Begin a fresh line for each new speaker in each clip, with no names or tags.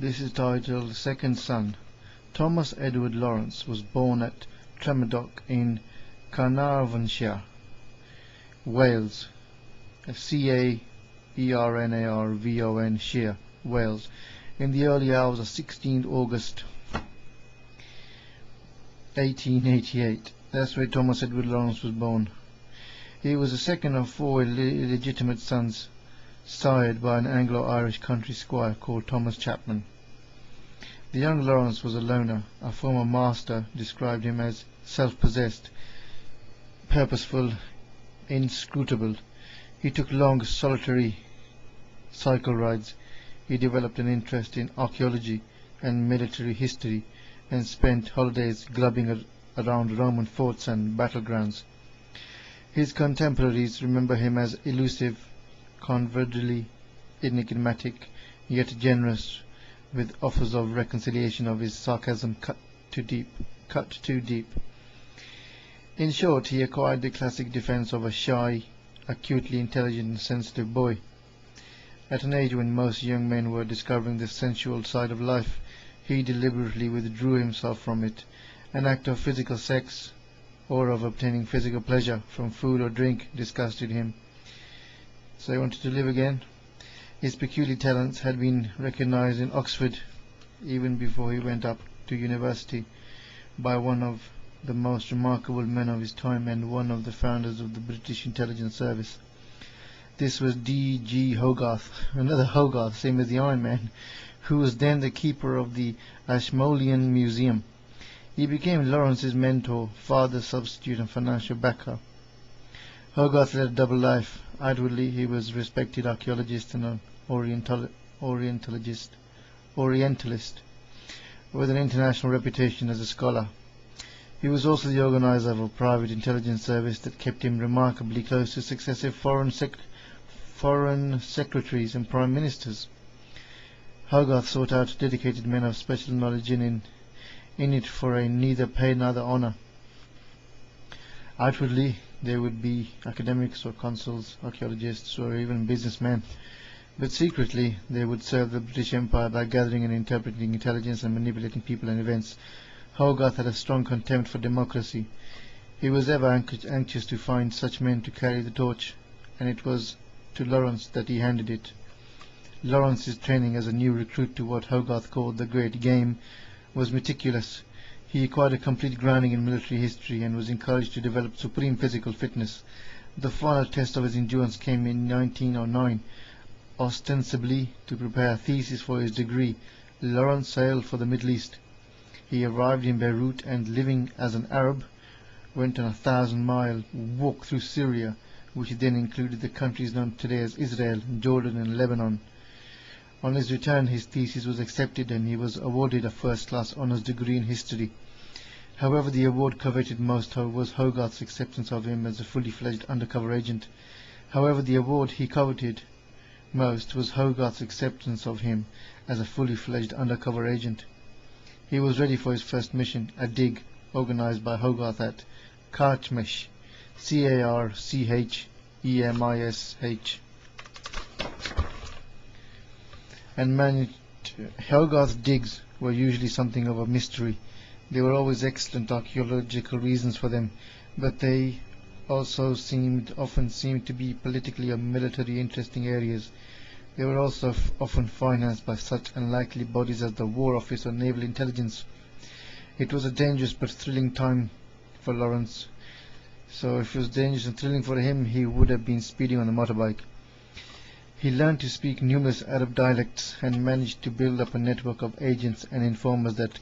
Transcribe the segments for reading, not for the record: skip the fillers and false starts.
This is titled Second Son. Thomas Edward Lawrence was born at Tremadog in Carnarvonshire, Wales, Carnarvon, Shire, Wales, in the early hours of 16th August 1888. That's where Thomas Edward Lawrence was born. He was the second of four illegitimate sons, sired by an Anglo-Irish country squire called Thomas Chapman. The young Lawrence was a loner. A former master described him as self-possessed, purposeful, inscrutable. He took long, solitary cycle rides. He developed an interest in archaeology and military history, and spent holidays glubbing around Roman forts and battlegrounds. His contemporaries remember him as elusive, convergently enigmatic, yet generous, with offers of reconciliation of his sarcasm cut too deep. In short, he acquired the classic defense of a shy, acutely intelligent and sensitive boy. At an age when most young men were discovering the sensual side of life, he deliberately withdrew himself from it. An act of physical sex, or of obtaining physical pleasure from food or drink, disgusted him. So he wanted to live again. His peculiar talents had been recognized in Oxford, even before he went up to university, by one of the most remarkable men of his time and one of the founders of the British Intelligence Service. This was D.G. Hogarth, another Hogarth, same as the Iron Man, who was then the keeper of the Ashmolean Museum. He became Lawrence's mentor, father, substitute and financial backer. Hogarth led a double life. Outwardly he was a respected archaeologist and an Orientalist with an international reputation as a scholar. He was also the organizer of a private intelligence service that kept him remarkably close to successive foreign secretaries and prime ministers. Hogarth sought out dedicated men of special knowledge in it for a neither pay neither honour. Outwardly they would be academics or consuls, archaeologists or even businessmen, but secretly they would serve the British Empire by gathering and interpreting intelligence and manipulating people and events. Hogarth had a strong contempt for democracy. He was ever anxious to find such men to carry the torch, and it was to Lawrence that he handed it. Lawrence's training as a new recruit to what Hogarth called the Great Game was meticulous. He acquired a complete grounding in military history and was encouraged to develop supreme physical fitness. The final test of his endurance came in 1909. Ostensibly to prepare a thesis for his degree, Lawrence sailed for the Middle East. He arrived in Beirut and, living as an Arab, went on a 1,000-mile walk through Syria, which then included the countries known today as Israel, Jordan and Lebanon. On his return his thesis was accepted and he was awarded a first-class honours degree in history. However, the award coveted most was Hogarth's acceptance of him as a fully-fledged undercover agent. However, the award he coveted most was Hogarth's acceptance of him as a fully-fledged undercover agent. He was ready for his first mission, a dig organized by Hogarth at Carchemish, Carchemish, and managed. Hogarth's digs were usually something of a mystery. There were always excellent archaeological reasons for them, but they also often seemed to be politically or militarily interesting areas. They were also often financed by such unlikely bodies as the War Office or Naval Intelligence. It was a dangerous but thrilling time for Lawrence. So if it was dangerous and thrilling for him, he would have been speeding on the motorbike. He learned to speak numerous Arab dialects and managed to build up a network of agents and informers that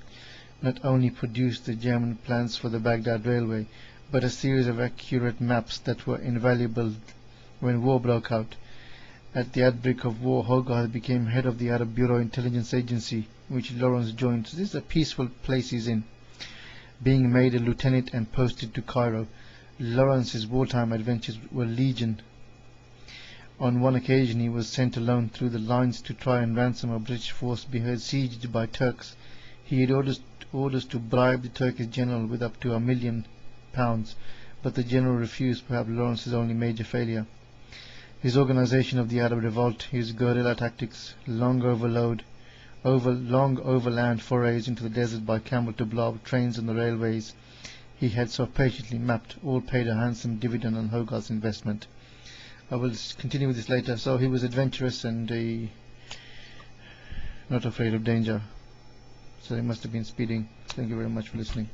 not only produced the German plans for the Baghdad Railway, but a series of accurate maps that were invaluable when war broke out. At the outbreak of war, Hogarth became head of the Arab Bureau Intelligence Agency, which Lawrence joined. This is a peaceful place he's in. Being made a lieutenant and posted to Cairo, Lawrence's wartime adventures were legion. On one occasion he was sent alone through the lines to try and ransom a British force besieged by Turks. He had orders to bribe the Turkish general with up to £1 million, but the general refused, perhaps Lawrence's only major failure. His organization of the Arab revolt, his guerrilla tactics, long overload long overland forays into the desert by camel to blow up trains on the railways he had so patiently mapped, all paid a handsome dividend on Hogarth's investment. I will continue with this later. So he was adventurous and not afraid of danger. So he must have been speeding. Thank you very much for listening.